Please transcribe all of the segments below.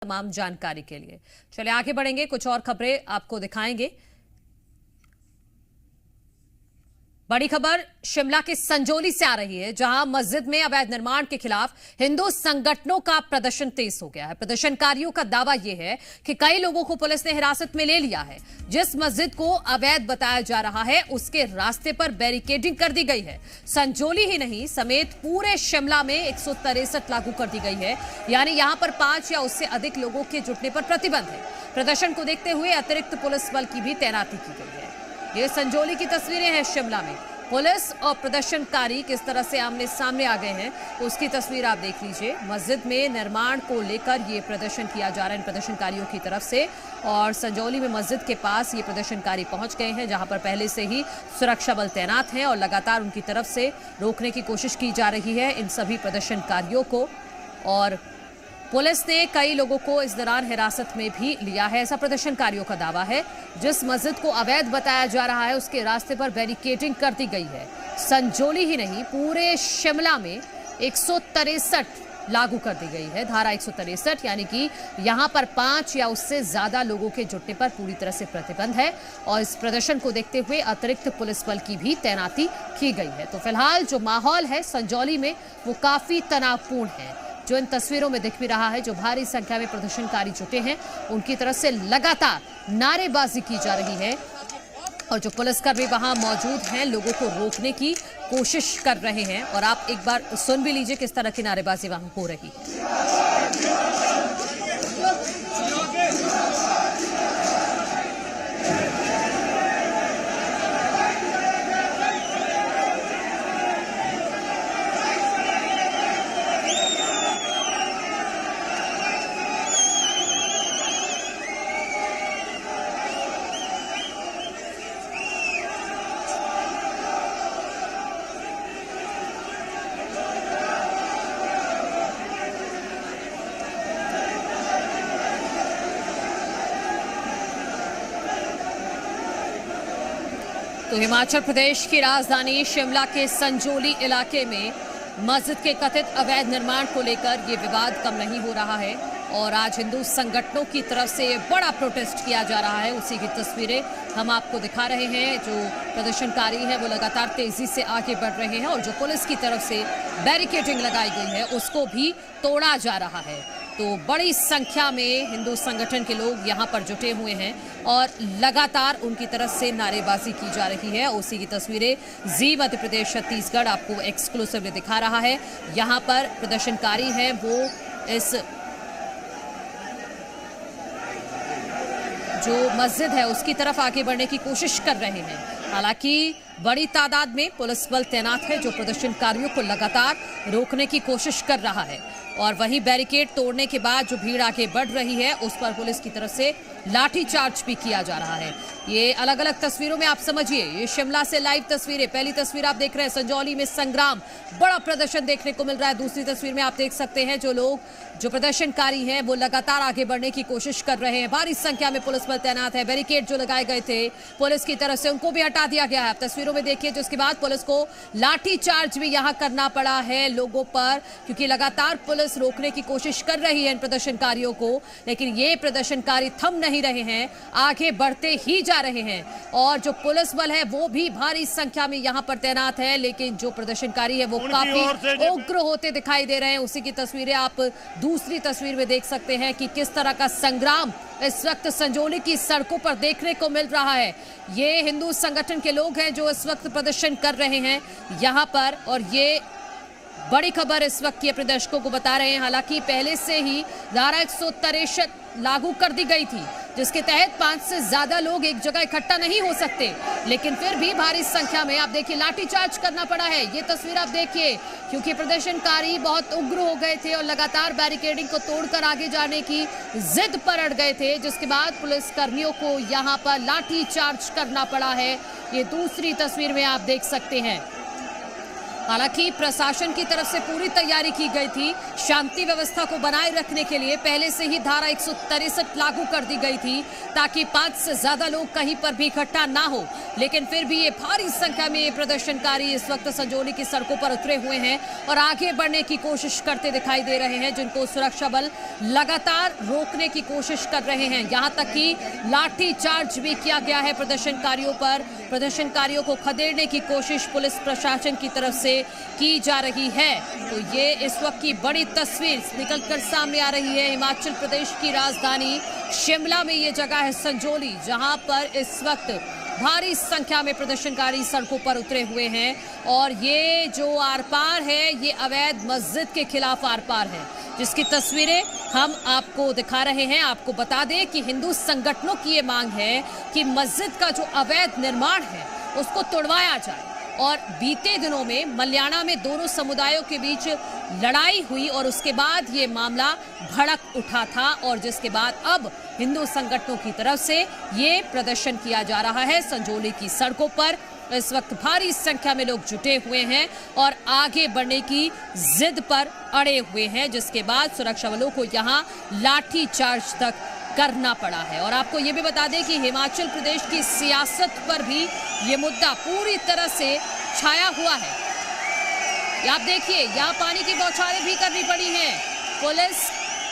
तमाम जानकारी के लिए। चलिए आगे बढ़ेंगे, कुछ और खबरें आपको दिखाएंगे। बड़ी खबर शिमला के संजौली से आ रही है, जहां मस्जिद में अवैध निर्माण के खिलाफ हिंदू संगठनों का प्रदर्शन तेज हो गया है। प्रदर्शनकारियों का दावा यह है कि कई लोगों को पुलिस ने हिरासत में ले लिया है। जिस मस्जिद को अवैध बताया जा रहा है, उसके रास्ते पर बैरिकेडिंग कर दी गई है। संजौली ही नहीं समेत पूरे शिमला में 163 लागू कर दी गई है, यानी यहां पर 5 या उससे अधिक लोगों के जुटने पर प्रतिबंध है। प्रदर्शन को देखते हुए अतिरिक्त पुलिस बल की भी तैनाती की गई है। ये संजौली की तस्वीरें हैं। शिमला में पुलिस और प्रदर्शनकारी किस तरह से आमने सामने आ गए हैं, उसकी तस्वीर आप देख लीजिए। मस्जिद में निर्माण को लेकर ये प्रदर्शन किया जा रहा है इन प्रदर्शनकारियों की तरफ से, और संजौली में मस्जिद के पास ये प्रदर्शनकारी पहुंच गए हैं, जहां पर पहले से ही सुरक्षा बल तैनात हैं और लगातार उनकी तरफ से रोकने की कोशिश की जा रही है इन सभी प्रदर्शनकारियों को। और पुलिस ने कई लोगों को इस दौरान हिरासत में भी लिया है, ऐसा प्रदर्शनकारियों का दावा है। जिस मस्जिद को अवैध बताया जा रहा है, उसके रास्ते पर बैरिकेडिंग कर दी गई है। संजौली ही नहीं पूरे शिमला में 163 लागू कर दी गई है, धारा 163, यानी कि यहां पर 5 या उससे ज्यादा लोगों के जुटने पर पूरी तरह से प्रतिबंध है। और इस प्रदर्शन को देखते हुए अतिरिक्त पुलिस बल की भी तैनाती की गई है। तो फिलहाल जो माहौल है संजौली में वो काफी तनावपूर्ण है, जो इन तस्वीरों में दिख भी रहा है। जो भारी संख्या में प्रदर्शनकारी जुटे हैं, उनकी तरफ से लगातार नारेबाजी की जा रही है और जो पुलिसकर्मी वहां मौजूद हैं लोगों को रोकने की कोशिश कर रहे हैं। और आप एक बार सुन भी लीजिए किस तरह की नारेबाजी वहां हो रही है। तो हिमाचल प्रदेश की राजधानी शिमला के संजौली इलाके में मस्जिद के कथित अवैध निर्माण को लेकर ये विवाद कम नहीं हो रहा है और आज हिंदू संगठनों की तरफ से बड़ा प्रोटेस्ट किया जा रहा है। उसी की तस्वीरें हम आपको दिखा रहे हैं। जो प्रदर्शनकारी हैं वो लगातार तेजी से आगे बढ़ रहे हैं और जो पुलिस की तरफ से बैरिकेडिंग लगाई गई है उसको भी तोड़ा जा रहा है। तो बड़ी संख्या में हिंदू संगठन के लोग यहाँ पर जुटे हुए हैं और लगातार उनकी तरफ से नारेबाजी की जा रही है। उसी की तस्वीरें जी मध्य प्रदेश छत्तीसगढ़ आपको एक्सक्लूसिवली दिखा रहा है। यहाँ पर प्रदर्शनकारी हैं वो इस जो मस्जिद है उसकी तरफ आगे बढ़ने की कोशिश कर रहे हैं। हालांकि बड़ी तादाद में पुलिस बल तैनात है जो प्रदर्शनकारियों को लगातार रोकने की कोशिश कर रहा है। और वहीं बैरिकेड तोड़ने के बाद जो भीड़ आगे बढ़ रही है उस पर पुलिस की तरफ से लाठीचार्ज भी किया जा रहा है। ये अलग अलग तस्वीरों में आप समझिए, ये शिमला से लाइव तस्वीरें। पहली तस्वीर आप देख रहे हैं संजौली में संग्राम, बड़ा प्रदर्शन देखने को मिल रहा है। दूसरी तस्वीर में आप देख सकते हैं जो प्रदर्शनकारी हैं वो लगातार आगे बढ़ने की कोशिश कर रहे हैं। भारी संख्या में पुलिस बल तैनात है। बैरिकेड जो लगाए गए थे पुलिस की तरफ से उनको भी हटा दिया गया है। आप तस्वीरों में देखिए, जिसके बाद पुलिस को लाठीचार्ज भी यहाँ करना पड़ा है लोगों पर, क्योंकि लगातार पुलिस रोकने की कोशिश कर रही है इन प्रदर्शनकारियों को, लेकिन ये प्रदर्शनकारी थम नहीं रहे हैं, आगे बढ़ते ही जा रहे हैं। और जो पुलिस बल है वो भी भारी संख्या में यहाँ पर तैनात है, लेकिन जो प्रदर्शनकारी है वो काफी उग्र होते दिखाई दे रहे हैं। उसी की तस्वीरें आप दूसरी तस्वीर में देख सकते हैं कि किस तरह का संग्राम इस वक्त संजौली की सड़कों पर देखने को मिल रहा है। ये हिंदू संगठन के लोग हैं जो इस वक्त प्रदर्शन कर रहे हैं यहाँ पर, और ये बड़ी खबर इस वक्त ये प्रदर्शकों को बता रहे हैं। हालांकि पहले से ही धारा 163 लागू कर दी गई थी, जिसके तहत 5 से ज्यादा लोग एक जगह इकट्ठा नहीं हो सकते, लेकिन फिर भी भारी संख्या में आप देखिए लाठीचार्ज करना पड़ा है। ये तस्वीर आप देखिए, क्योंकि प्रदर्शनकारी बहुत उग्र हो गए थे और लगातार बैरिकेडिंग को तोड़कर आगे जाने की जिद पर अड़ गए थे, जिसके बाद पुलिस कर्मियों को यहाँ पर लाठीचार्ज करना पड़ा है। ये दूसरी तस्वीर में आप देख सकते हैं। हालांकि प्रशासन की तरफ से पूरी तैयारी की गई थी, शांति व्यवस्था को बनाए रखने के लिए पहले से ही धारा 163 लागू कर दी गई थी ताकि 5 से ज्यादा लोग कहीं पर भी इकट्ठा ना हो। लेकिन फिर भी ये भारी संख्या में ये प्रदर्शनकारी इस वक्त संजौली की सड़कों पर उतरे हुए हैं और आगे बढ़ने की कोशिश करते दिखाई दे रहे हैं, जिनको सुरक्षा बल लगातार रोकने की कोशिश कर रहे हैं। यहाँ तक कि लाठी चार्ज भी किया गया है प्रदर्शनकारियों पर। प्रदर्शनकारियों को खदेड़ने की कोशिश पुलिस प्रशासन की तरफ से की जा रही है। तो ये इस वक्त की बड़ी तस्वीर निकलकर सामने आ रही है। हिमाचल प्रदेश की राजधानी शिमला में ये जगह है संजौली, जहां पर इस वक्त भारी संख्या में प्रदर्शनकारी सड़कों पर उतरे हुए हैं और ये जो आर पार है ये अवैध मस्जिद के खिलाफ आर पार है, जिसकी तस्वीरें हम आपको दिखा रहे हैं। आपको बता दें कि हिंदू संगठनों की ये मांग है कि मस्जिद का जो अवैध निर्माण है उसको तोड़वाया जाए। और बीते दिनों में मल्याणा में दोनों समुदायों के बीच लड़ाई हुई और उसके बाद ये मामला भड़क उठा था और जिसके बाद अब हिंदू संगठनों की तरफ से ये प्रदर्शन किया जा रहा है संजौली की सड़कों पर। इस वक्त भारी संख्या में लोग जुटे हुए हैं और आगे बढ़ने की जिद पर अड़े हुए हैं, जिसके बाद सुरक्षा बलों को यहां लाठी चार्ज तक करना पड़ा है। और आपको ये भी बता दें कि हिमाचल प्रदेश की सियासत पर भी ये मुद्दा पूरी तरह से छाया हुआ है। आप देखिए, यहाँ पानी की बौछारें भी करनी पड़ी हैं, पुलिस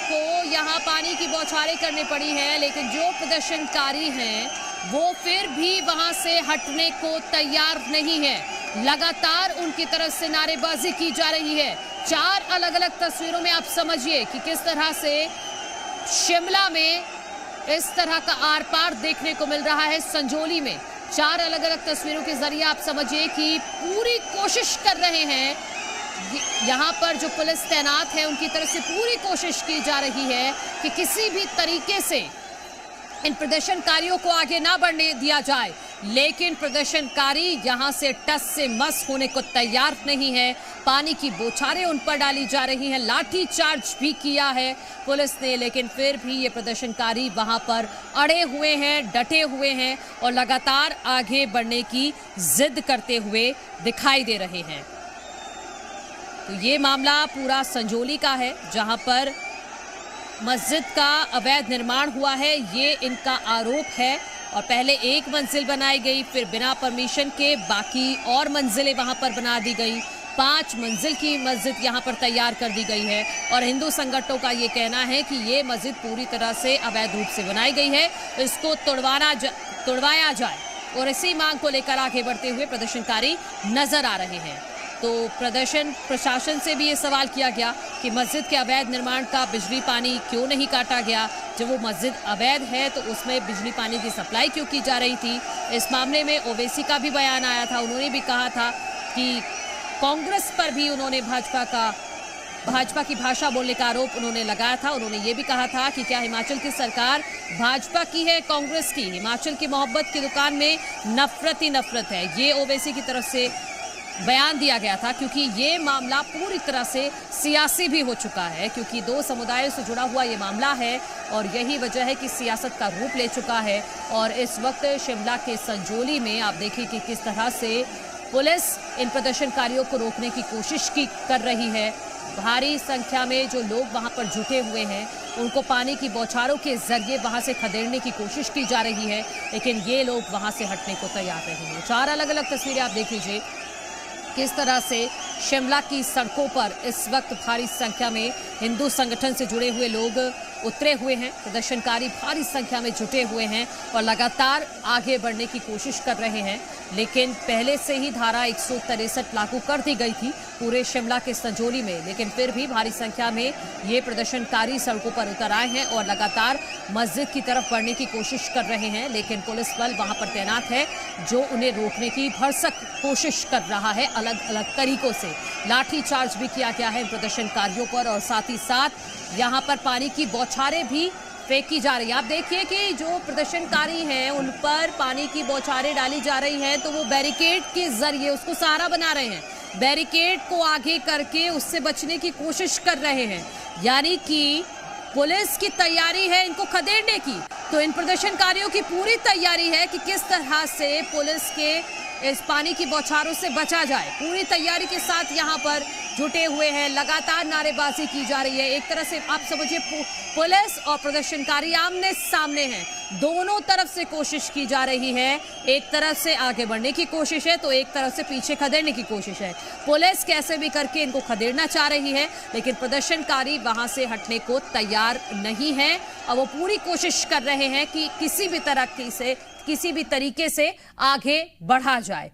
को यहाँ पानी की बौछारें करनी पड़ी है, लेकिन जो प्रदर्शनकारी हैं वो फिर भी वहां से हटने को तैयार नहीं है। लगातार उनकी तरफ से नारेबाजी की जा रही है। 4 अलग अलग तस्वीरों में आप समझिए कि किस तरह से शिमला में इस तरह का आर पार देखने को मिल रहा है। संजौली में 4 अलग अलग तस्वीरों के जरिए आप समझिए कि पूरी कोशिश कर रहे हैं, यहाँ पर जो पुलिस तैनात है उनकी तरफ से पूरी कोशिश की जा रही है कि किसी भी तरीके से इन प्रदर्शनकारियों को आगे ना बढ़ने दिया जाए। लेकिन प्रदर्शनकारी यहां से टस से मस होने को तैयार नहीं है। पानी की बौछारें उन पर डाली जा रही हैं, लाठी चार्ज भी किया है पुलिस ने, लेकिन फिर भी ये प्रदर्शनकारी वहां पर अड़े हुए हैं, डटे हुए हैं और लगातार आगे बढ़ने की जिद करते हुए दिखाई दे रहे हैं। तो ये मामला पूरा संजौली का है, जहां पर मस्जिद का अवैध निर्माण हुआ है, ये इनका आरोप है। और पहले एक मंजिल बनाई गई, फिर बिना परमिशन के बाकी और मंजिलें वहां पर बना दी गई। 5 मंजिल की मस्जिद यहां पर तैयार कर दी गई है और हिंदू संगठनों का ये कहना है कि ये मस्जिद पूरी तरह से अवैध रूप से बनाई गई है, इसको तोड़वाया जाए। और इसी मांग को लेकर आगे बढ़ते हुए प्रदर्शनकारी नजर आ रहे हैं। तो प्रशासन से भी ये सवाल किया गया कि मस्जिद के अवैध निर्माण का बिजली पानी क्यों नहीं काटा गया। जब वो मस्जिद अवैध है तो उसमें बिजली पानी की सप्लाई क्यों की जा रही थी। इस मामले में ओवैसी का भी बयान आया था, उन्होंने भी कहा था कि कांग्रेस पर भी उन्होंने भाजपा की भाषा बोलने का आरोप उन्होंने लगाया था। उन्होंने ये भी कहा था कि क्या हिमाचल की सरकार भाजपा की है, कांग्रेस की? हिमाचल की मोहब्बत की दुकान में नफरत ही नफरत है, ये ओवैसी की तरफ से बयान दिया गया था। क्योंकि ये मामला पूरी तरह से सियासी भी हो चुका है, क्योंकि 2 समुदायों से जुड़ा हुआ ये मामला है और यही वजह है कि सियासत का रूप ले चुका है। और इस वक्त शिमला के संजौली में आप देखिए कि किस तरह से पुलिस इन प्रदर्शनकारियों को रोकने की कोशिश कर रही है। भारी संख्या में जो लोग वहां पर जुटे हुए हैं उनको पानी की बौछारों के जरिए वहां से खदेड़ने की कोशिश की जा रही है, लेकिन ये लोग वहां से हटने को तैयार नहीं है। 4 अलग अलग तस्वीरें आप देख लीजिए किस तरह से शिमला की सड़कों पर इस वक्त भारी संख्या में हिंदू संगठन से जुड़े हुए लोग उतरे हुए हैं। प्रदर्शनकारी भारी संख्या में जुटे हुए हैं और लगातार आगे बढ़ने की कोशिश कर रहे हैं। लेकिन पहले से ही धारा 163 लागू कर दी गई थी पूरे शिमला के संजौली में, लेकिन फिर भी भारी संख्या में ये प्रदर्शनकारी सड़कों पर उतर आए हैं और लगातार मस्जिद की तरफ बढ़ने की कोशिश कर रहे हैं। लेकिन पुलिस बल वहां पर तैनात है जो उन्हें रोकने की भरसक कोशिश कर रहा है। अलग अलग तरीकों से लाठी चार्ज भी किया गया है प्रदर्शनकारियों पर और साथ ही साथ यहाँ पर पानी की बौछारें भी फेंकी जा रही है। आप देखिए कि जो प्रदर्शनकारी हैं उन पर पानी की बौछारें डाली जा रही हैं, तो वो बैरिकेड के जरिए उसको सहारा बना रहे हैं, बैरिकेड को आगे करके उससे बचने की कोशिश कर रहे हैं। यानी कि पुलिस की तैयारी है इनको खदेड़ने की, तो इन प्रदर्शनकारियों की पूरी तैयारी है कि किस तरह से पुलिस के इस पानी की बौछारों से बचा जाए। पूरी तैयारी के साथ यहां पर जुटे हुए हैं, लगातार नारेबाजी की जा रही है। एक तरह से आप समझिए पुलिस और प्रदर्शनकारी आमने सामने हैं, दोनों तरफ से कोशिश की जा रही है। एक तरफ से आगे बढ़ने की कोशिश है तो एक तरफ से पीछे खदेड़ने की कोशिश है। पुलिस कैसे भी करके इनको खदेड़ना चाह रही है, लेकिन प्रदर्शनकारी वहां से हटने को तैयार नहीं है और वो पूरी कोशिश कर रहे हैं कि किसी भी तरीके से आगे बढ़ा जाए।